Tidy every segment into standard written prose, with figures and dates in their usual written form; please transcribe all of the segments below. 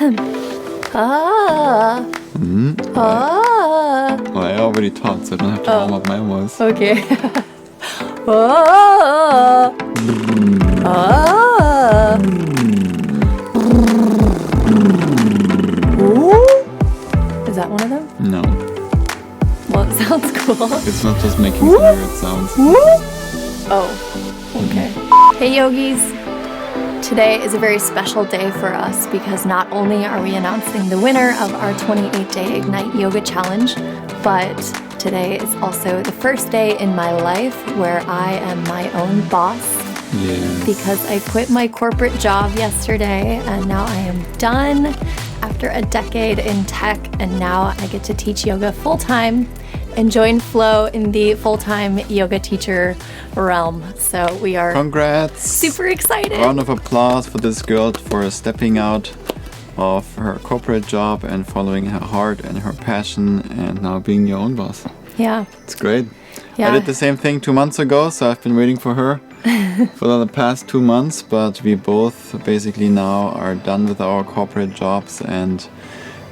Well, I already talked, so I don't have to warm up my voice. Okay. Is that one of them? No. Well, it sounds cool. It's not just making some weird sounds. Oh, okay. Hey yogis! Today is a very special day for us because not only are we announcing the winner of our 28-day Ignite Yoga Challenge, but today is also the first day in my life where I am my own boss. Yes. Because I quit my corporate job yesterday and now I am done after a decade in tech, and now I get to teach yoga full-time and join Flo in the full-time yoga teacher realm. So we are Congrats! super excited. Round of applause for this girl for stepping out of her corporate job and following her heart and her passion and now being your own boss. Yeah. It's great. Yeah. I did the same thing 2 months ago, so I've been waiting for her for the past 2 months, but we both basically now are done with our corporate jobs and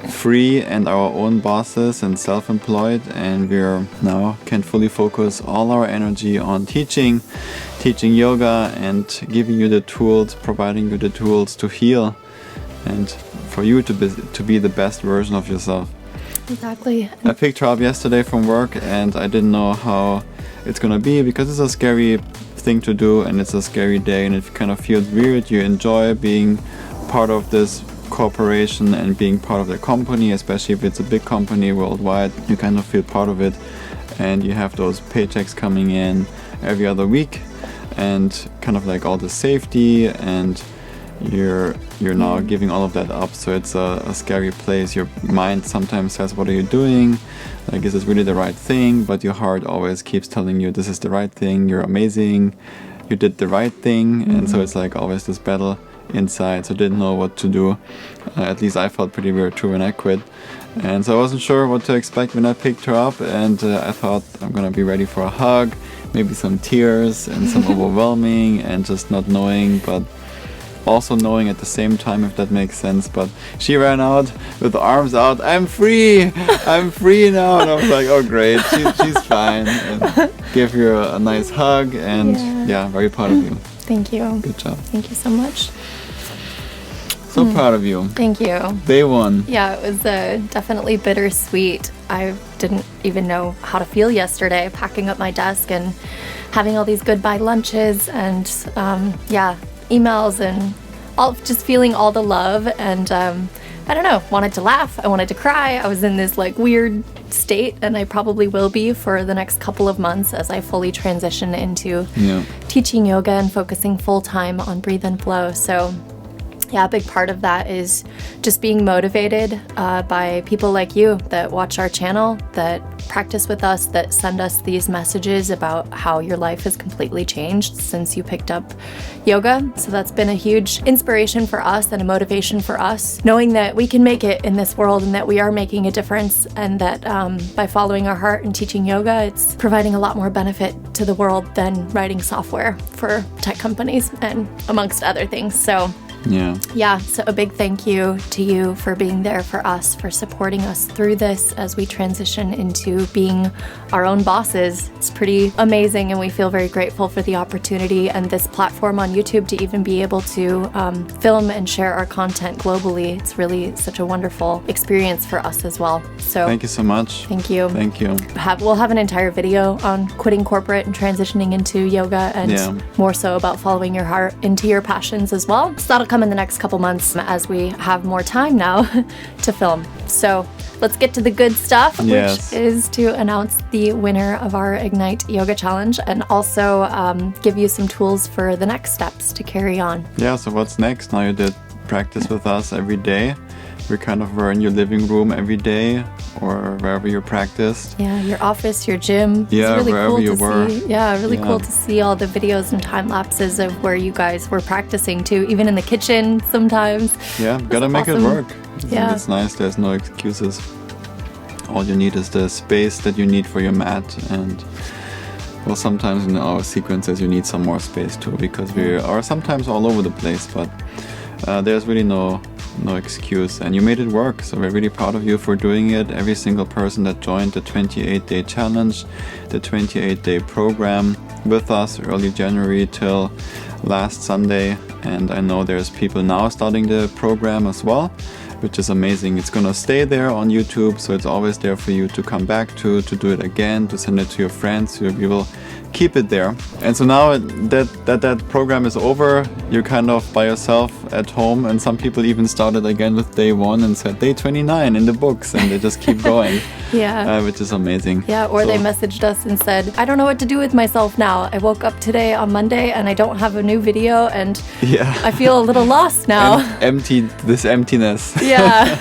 free and our own bosses and self-employed, and we're now can fully focus all our energy on teaching yoga and giving you the tools, providing you the tools to heal and for you to be the best version of yourself. Exactly. I picked her up yesterday from work and I didn't know how it's gonna be because it's a scary thing to do and it's a scary day and it kind of feels weird. You enjoy being part of this corporation and being part of the company, especially if it's a big company worldwide. You kind of feel part of it and you have those paychecks coming in every other week and kind of like all the safety, and you're now giving all of that up, so it's a scary place. Your mind sometimes says, what are you doing? Like, is this really the right thing? But your heart always keeps telling you this is the right thing, you're amazing, you did the right thing. And so it's like always this battle inside, so I didn't know what to do. At least I felt pretty weird too when I quit, and so I wasn't sure what to expect when I picked her up, and I thought I'm gonna be ready for a hug, maybe some tears and some overwhelming and just not knowing, but also knowing at the same time, if that makes sense. But she ran out with the arms out, I'm free now, and I was like, oh great, she's fine, and gave her a nice hug, and yeah, very proud of you. Thank you. Good job. Thank you so much. So proud of you. Thank you. Day one. Yeah, it was definitely bittersweet. I didn't even know how to feel yesterday, packing up my desk and having all these goodbye lunches and emails and just feeling all the love, and I don't know, wanted to laugh, I wanted to cry. I was in this like weird state, and I probably will be for the next couple of months as I fully transition into teaching yoga and focusing full-time on Breathe and Flow. So yeah, a big part of that is just being motivated by people like you that watch our channel, that practice with us, that send us these messages about how your life has completely changed since you picked up yoga. So that's been a huge inspiration for us and a motivation for us, knowing that we can make it in this world and that we are making a difference, and that by following our heart and teaching yoga, it's providing a lot more benefit to the world than writing software for tech companies and amongst other things. So so a big thank you to you for being there for us, for supporting us through this as we transition into being our own bosses. It's pretty amazing, and we feel very grateful for the opportunity and this platform on YouTube to even be able to film and share our content globally. It's really such a wonderful experience for us as well. So thank you so much. Thank you. Thank you. We'll have an entire video on quitting corporate and transitioning into yoga, and more so about following your heart into your passions as well. So that'll come in the next couple months as we have more time now to film. So let's get to the good stuff, which is to announce the winner of our Ignite Yoga Challenge, and also give you some tools for the next steps to carry on. Yeah, so what's next? Now you did practice with us every day. We kind of were in your living room every day or wherever you practiced. Yeah, your office, your gym. Yeah, it's really wherever cool you to were. See. Yeah, really cool to see all the videos and time lapses of where you guys were practicing too, even in the kitchen sometimes. Yeah, gotta make it work. Yeah. It's nice, there's no excuses. All you need is the space that you need for your mat, and well, sometimes in our sequences you need some more space too, because we are sometimes all over the place, but there's really no no excuse. And you made it work, so we're really proud of you for doing it. Every single person that joined the 28-day challenge, the 28-day program with us early January till last Sunday. And I know there's people now starting the program as well, which is amazing. It's gonna stay there on YouTube, so it's always there for you to come back to do it again, to send it to your friends. You will keep it there. And so now that program is over, you're kind of by yourself at home, and some people even started again with day 1 and said day 29 in the books, and they just keep going. Yeah. Which is amazing. Yeah, or they messaged us and said, I don't know what to do with myself now. I woke up today on Monday and I don't have a new video, and I feel a little lost now. This emptiness. Yeah.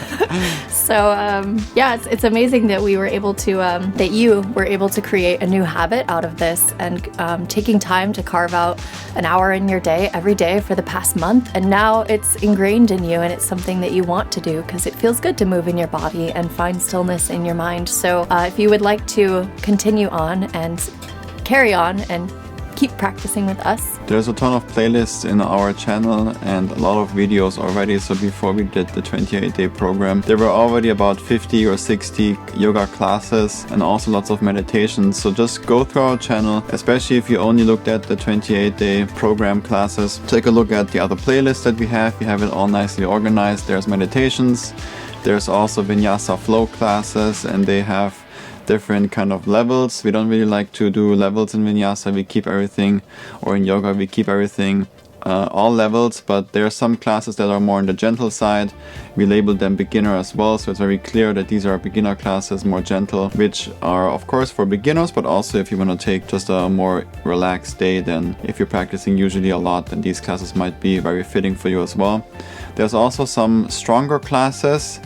So it's amazing that we were able to, that you were able to create a new habit out of this, and taking time to carve out an hour in your day every day for the past month. And now it's ingrained in you, and it's something that you want to do because it feels good to move in your body and find stillness in your mind. So if you would like to continue on and carry on and keep practicing with us. There's a ton of playlists in our channel and a lot of videos already. So before we did the 28-day program, there were already about 50 or 60 yoga classes and also lots of meditations. So just go through our channel, especially if you only looked at the 28-day program classes. Take a look at the other playlists that we have. We have it all nicely organized. There's meditations. There's also vinyasa flow classes, and they have different kind of levels. We don't really like to do levels in vinyasa. We keep everything, or in yoga, we keep everything all levels, but there are some classes that are more on the gentle side. We labeled them beginner as well, so it's very clear that these are beginner classes, more gentle, which are of course for beginners, but also if you want to take just a more relaxed day, then if you're practicing usually a lot, then these classes might be very fitting for you as well. There's also some stronger classes.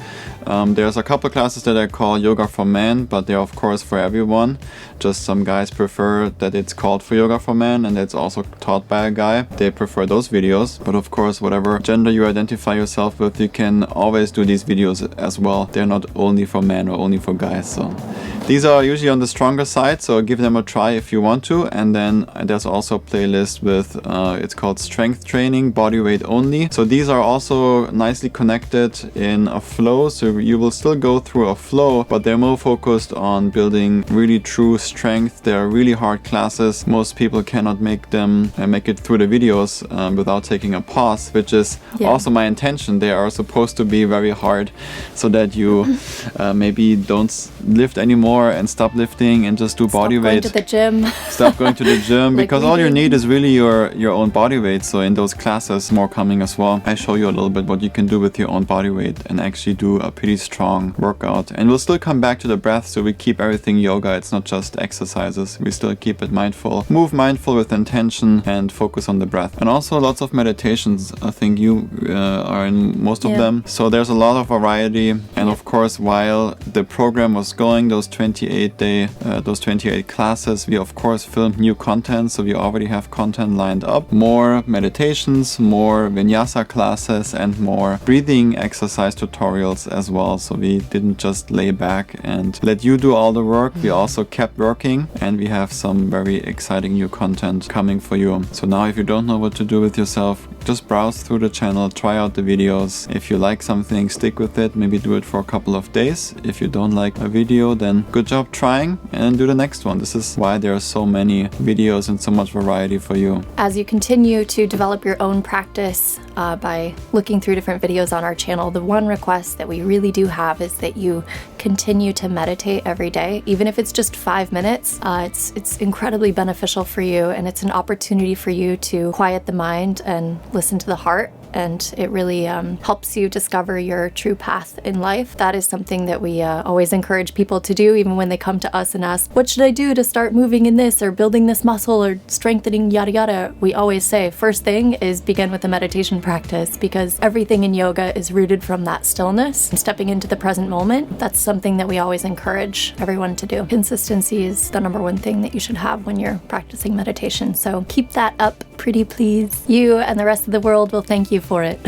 There's a couple classes that I call yoga for men, but they're of course for everyone. Just some guys prefer that it's called for yoga for men, and it's also taught by a guy. They prefer those videos, but of course whatever gender you identify yourself with, you can always do these videos as well. They're not only for men or only for guys. So these are usually on the stronger side, so give them a try if you want to. And then there's also a playlist with it's called strength training, body weight only. So these are also nicely connected in a flow, so you will still go through a flow, but they're more focused on building really true strength. They're really hard classes. Most people cannot make it through the videos without taking a pause, which is also my intention. They are supposed to be very hard so that you maybe don't lift anymore and stop lifting and just do body weight. Stop going to the gym. Stop going to the gym because all you need is really your own body weight. So in those classes, more coming as well, I show you a little bit what you can do with your own body weight and actually do a pretty strong workout. And we'll still come back to the breath, so we keep everything yoga. It's not just exercises. We still keep it mindful. Move mindful with intention and focus on the breath. And also lots of meditations. I think you are in most of them. So there's a lot of variety. And of course, while the program was going, those 28 classes, we of course filmed new content. So we already have content lined up. More meditations, more vinyasa classes, and more breathing exercise tutorials as well. So we didn't just lay back and let you do all the work. We also kept working, and we have some very exciting new content coming for you. So now if you don't know what to do with yourself, just browse through the channel, try out the videos. If you like something, stick with it. Maybe do it for a couple of days. If you don't like a video, then good job trying, and do the next one. This is why there are so many videos and so much variety for you. As you continue to develop your own practice by looking through different videos on our channel, the one request that we really do have is that you continue to meditate every day, even if it's just 5 minutes. It's incredibly beneficial for you, and it's an opportunity for you to quiet the mind and listen to the heart. And it really helps you discover your true path in life. That is something that we always encourage people to do, even when they come to us and ask, what should I do to start moving in this or building this muscle or strengthening yada yada? We always say, first thing is begin with a meditation practice, because everything in yoga is rooted from that stillness and stepping into the present moment. That's something that we always encourage everyone to do. Consistency is the number one thing that you should have when you're practicing meditation. So keep that up, pretty please. You and the rest of the world will thank you for it.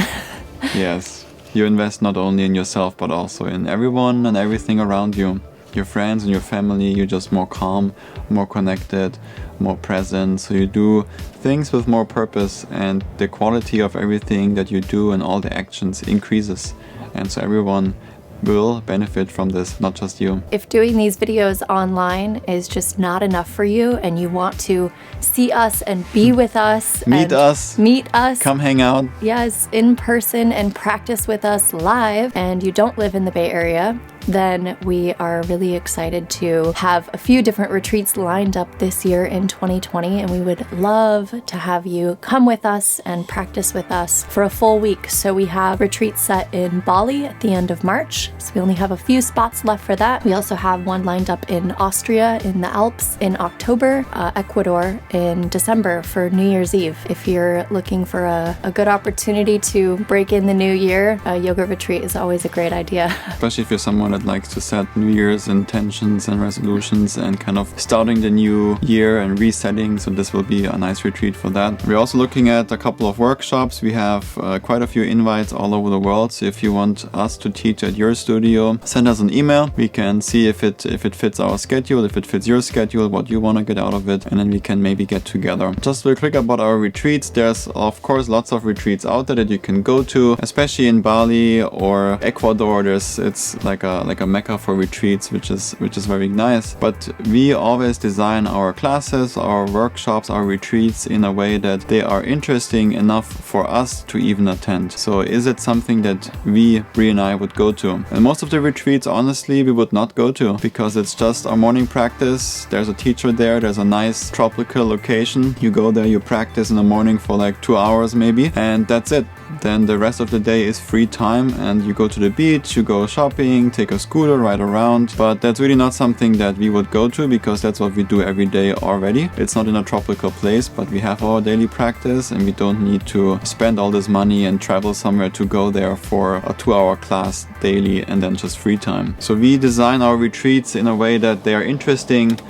Yes, you invest not only in yourself but also in everyone and everything around you. your friends and your family, you're just more calm, more connected, more present. So you do things with more purpose, and the quality of everything that you do and all the actions increases. And so everyone will benefit from this, not just you. If doing these videos online is just not enough for you and you want to see us and be with us, Meet us, come hang out. Yes, in person and practice with us live, and you don't live in the Bay Area, then we are really excited to have a few different retreats lined up this year in 2020, and we would love to have you come with us and practice with us for a full week. So we have retreats set in Bali at the end of March, so we only have a few spots left for that. We also have one lined up in Austria in the Alps in October, Ecuador in December for New Year's Eve. If you're looking for a good opportunity to break in the new year, a yoga retreat is always a great idea. Especially if you're someone that likes to set New Year's intentions and resolutions and kind of starting the new year and resetting. So this will be a nice retreat for that. We're also looking at a couple of workshops. We have quite a few invites all over the world. So if you want us to teach at your studio, send us an email. We can see if it fits our schedule, if it fits your schedule, what you want to get out of it, and then we can maybe get together. Just real quick about our retreats. There's of course lots of retreats out there that you can go to, especially in Bali or Ecuador. It's like a mecca for retreats, which is very nice. But we always design our classes, our workshops, our retreats in a way that they are interesting enough for us to even attend. So is it something that Bre and I would go to? And most of the retreats, honestly, we would not go to, because it's just our morning practice. There's a teacher there, there's a nice tropical location. You go there, you practice in the morning for like 2 hours maybe, and that's it. Then the rest of the day is free time, and you go to the beach, you go shopping, take a scooter, ride around. But that's really not something that we would go to, because that's what we do every day already. It's not in a tropical place, but we have our daily practice, and we don't need to spend all this money and travel somewhere to go there for a 2-hour class daily and then just free time. So we design our retreats in a way that they are interesting,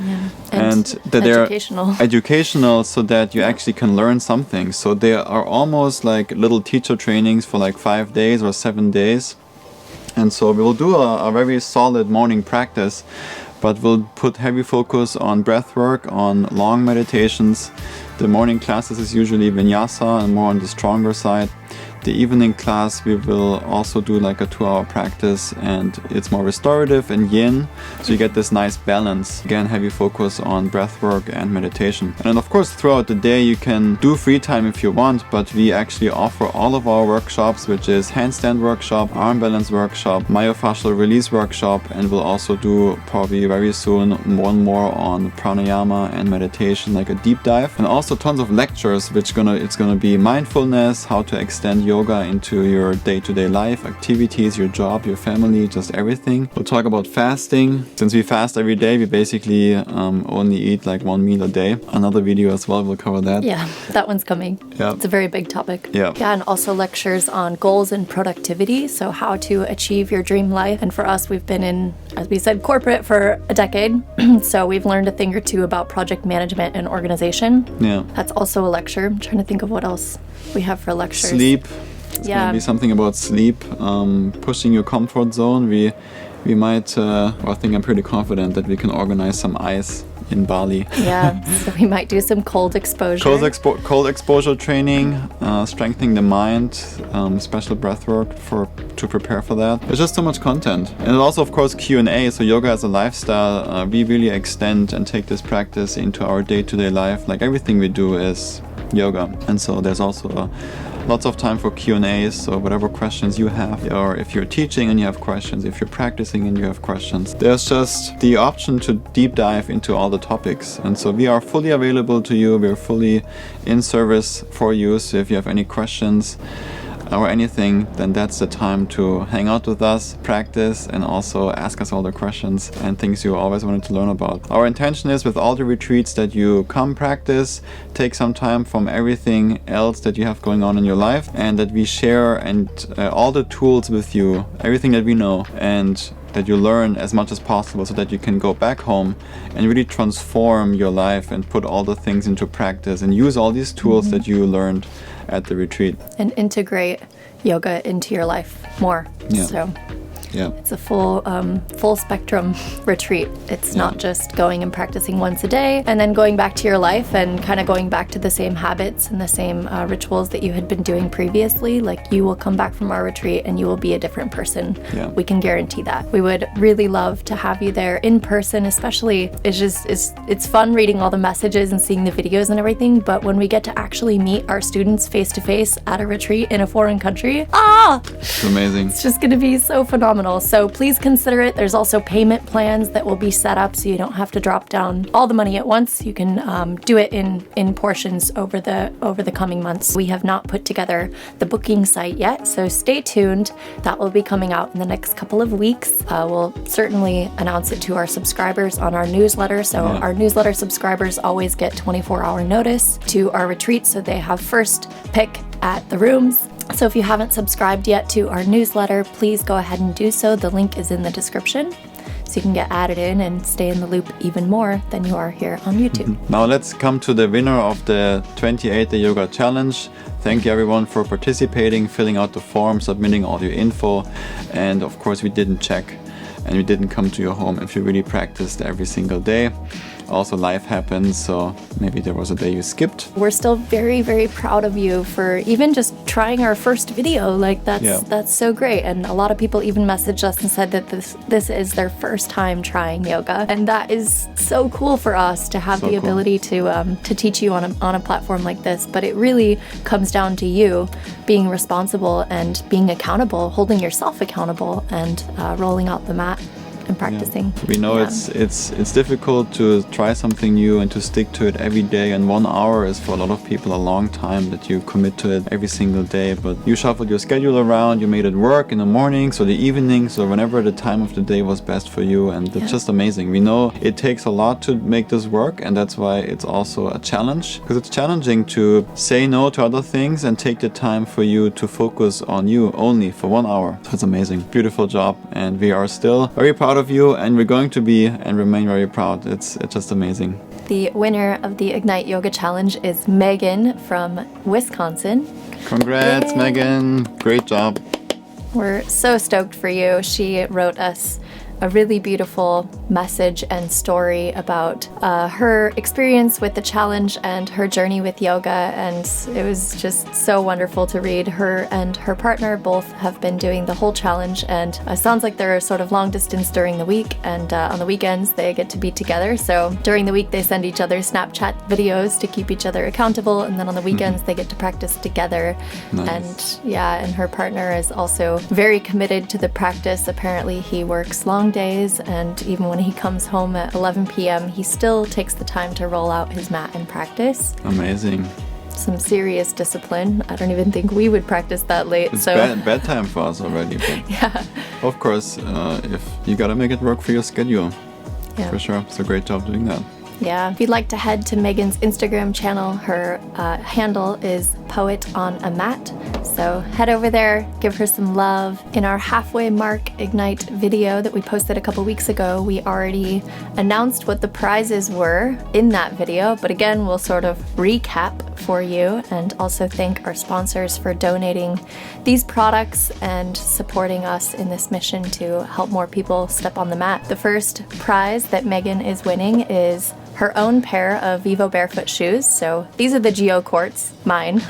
and that they're educational, so that you actually can learn something. So they are almost like little teacher trainings for like 5 days or 7 days. And so we will do a very solid morning practice, but we'll put heavy focus on breath work, on long meditations. The morning classes is usually vinyasa and more on the stronger side. The evening class, we will also do like a 2-hour practice, and it's more restorative and yin. So you get this nice balance. Again, heavy focus on breath work and meditation. And then of course, throughout the day, you can do free time if you want, but we actually offer all of our workshops, which is handstand workshop, arm balance workshop, myofascial release workshop, and we'll also do probably very soon one more on pranayama and meditation, like a deep dive. And also tons of lectures, it's gonna be mindfulness, how to extend yoga into your day-to-day life, activities, your job, your family, just everything. We'll talk about fasting. Since we fast every day, we basically only eat like 1 meal a day. Another video as well, we'll cover that. Yeah, that one's coming. Yeah. It's a very big topic. Yeah. Yeah, and also lectures on goals and productivity. So how to achieve your dream life. And for us, we've been in, as we said, corporate for a decade. So we've learned a thing or two about project management and organization. Yeah. That's also a lecture. I'm trying to think of what else we have for lectures. Sleep. It's gonna be something about sleep, pushing your comfort zone. We might, I think I'm pretty confident that we can organize some ice in Bali. Yeah, so we might do some cold exposure. Cold exposure training, strengthening the mind, special breath work to prepare for that. There's just so much content. And also, of course, Q&A. So yoga as a lifestyle, we really extend and take this practice into our day-to-day life. Like everything we do is yoga. And so there's also lots of time for Q&As, so whatever questions you have, or if you're teaching and you have questions, if you're practicing and you have questions, there's just the option to deep dive into all the topics. And so we are fully available to you, we're fully in service for you. So if you have any questions or anything, then that's the time to hang out with us, practice, and also ask us all the questions and things you always wanted to learn about. Our intention is, with all the retreats, that you come practice, take some time from everything else that you have going on in your life, and that we share and all the tools with you, everything that we know, and that you learn as much as possible, so that you can go back home and really transform your life and put all the things into practice and use all these tools that you learned at the retreat. And integrate yoga into your life more. Yeah. So Yeah. It's a full spectrum retreat. It's not just going and practicing once a day and then going back to your life and kind of going back to the same habits and the same rituals that you had been doing previously. Like, you will come back from our retreat and you will be a different person. Yeah. We can guarantee that. We would really love to have you there in person, especially. It's fun reading all the messages and seeing the videos and everything, but when we get to actually meet our students face to face at a retreat in a foreign country, it's amazing. it's just going to be so phenomenal. So please consider it. There's also payment plans that will be set up so you don't have to drop down all the money at once. You can do it in portions over the coming months. We have not put together the booking site yet, so stay tuned. That will be coming out in the next couple of weeks. We'll certainly announce it to our subscribers on our newsletter. So our newsletter subscribers always get 24-hour notice to our retreat, so they have first pick at the rooms. So if you haven't subscribed yet to our newsletter, please go ahead and do so. The link is in the description, so you can get added in and stay in the loop even more than you are here on YouTube. Now let's come to the winner of the 28-day yoga challenge. Thank you everyone for participating, filling out the form, submitting all your info, and of course we didn't check and we didn't come to your home if you really practiced every single day. Also, life happens, so maybe there was a day you skipped. We're still very, very proud of you for even just trying our first video. Like, that's so great. And a lot of people even messaged us and said that this is their first time trying yoga, and that is so cool for us to have the ability to teach you on a platform like this. But it really comes down to you being responsible and being accountable, holding yourself accountable, and rolling out the mat and practicing. We know it's difficult to try something new and to stick to it every day, and 1 hour is for a lot of people a long time that you commit to it every single day. But you shuffled your schedule around, you made it work in the mornings or the evenings or whenever the time of the day was best for you, and it's just amazing. We know it takes a lot to make this work, and that's why it's also a challenge, because it's challenging to say no to other things and take the time for you to focus on you only for 1 hour. So it's amazing. Beautiful job, and we are still very proud of you, and we're going to be and remain very proud. It's just amazing. The winner of the Ignite Yoga Challenge is Megan from Wisconsin. Congrats, Yay. Megan. Great job. We're so stoked for you. She wrote us a really beautiful message and story about her experience with the challenge and her journey with yoga, and it was just so wonderful to read. Her and her partner both have been doing the whole challenge, and it sounds like they're sort of long distance during the week, and on the weekends they get to be together. So during the week they send each other Snapchat videos to keep each other accountable, and then on the weekends they get to practice together. Nice. And her partner is also very committed to the practice. Apparently he works long days, and even when he comes home at 11 p.m. he still takes the time to roll out his mat and practice. Amazing. Some serious discipline. I don't even think we would practice that late. It's bedtime for us already. But yeah. Of course, if you gotta make it work for your schedule. Yeah. For sure. It's a great job doing that. Yeah. If you'd like to head to Megan's Instagram channel, her handle is Poet on a Mat. So head over there, give her some love. In our halfway mark Ignite video that we posted a couple weeks ago, we already announced what the prizes were in that video. But again, we'll sort of recap for you and also thank our sponsors for donating these products and supporting us in this mission to help more people step on the mat. The first prize that Megan is winning is her own pair of Vivo barefoot shoes. So these are the Geo Quartz, mine.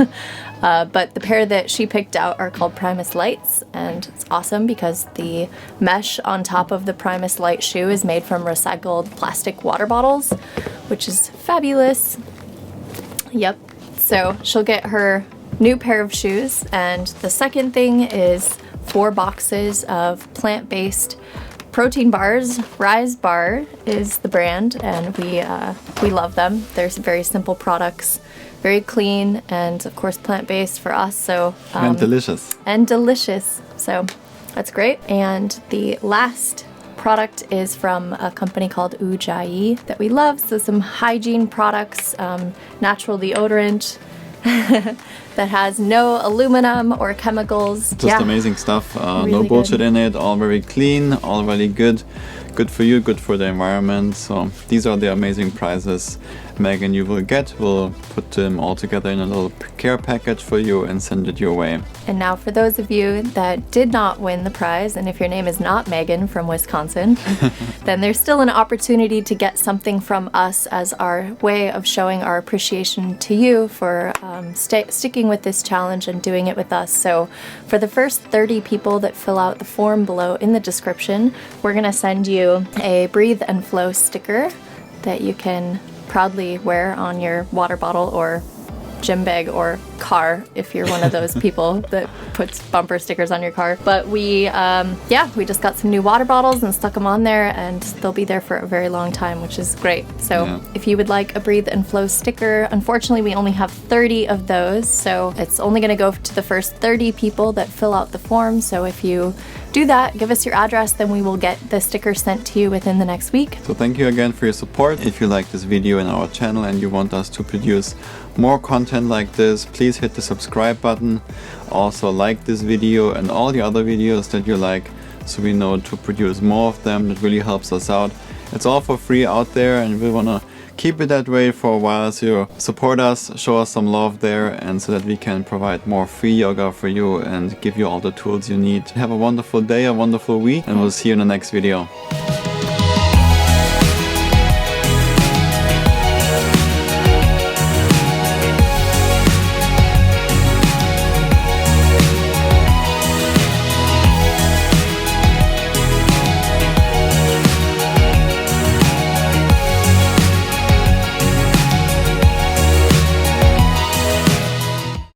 But the pair that she picked out are called Primus Lights, and it's awesome because the mesh on top of the Primus Light shoe is made from recycled plastic water bottles, which is fabulous. Yep. So she'll get her new pair of shoes, and the second thing is 4 boxes of plant-based protein bars. Rise Bar is the brand, and we love them. They're very simple products, very clean, and of course plant-based for us. So and delicious. And delicious. So that's great. And the last product is from a company called Ujjayi that we love. So some hygiene products, natural deodorant that has no aluminum or chemicals. Just amazing stuff. Really no bullshit good. in it. All very clean. All really good. Good for you. Good for the environment. So these are the amazing prizes. Megan you will get. We'll put them all together in a little care package for you and send it your way. And now for those of you that did not win the prize, and if your name is not Megan from Wisconsin, then there's still an opportunity to get something from us as our way of showing our appreciation to you for sticking with this challenge and doing it with us. So for the first 30 people that fill out the form below in the description, we're going to send you a Breathe and Flow sticker that you can proudly wear on your water bottle or gym bag or car if you're one of those people that puts bumper stickers on your car. But we just got some new water bottles and stuck them on there, and they'll be there for a very long time, which is great. So if you would like a Breathe and Flow sticker, unfortunately we only have 30 of those, so it's only going to go to the first 30 people that fill out the form. So if you do that, give us your address, then we will get the sticker sent to you within the next week. So thank you again for your support. If you like this video and our channel and you want us to produce more content like this, please hit the subscribe button. Also like this video and all the other videos that you like, so we know to produce more of them. That really helps us out. It's all for free out there, and we want to keep it that way for a while. So support us, show us some love there, and so that we can provide more free yoga for you and give you all the tools you need. Have a wonderful day, a wonderful week, and we'll see you in the next video.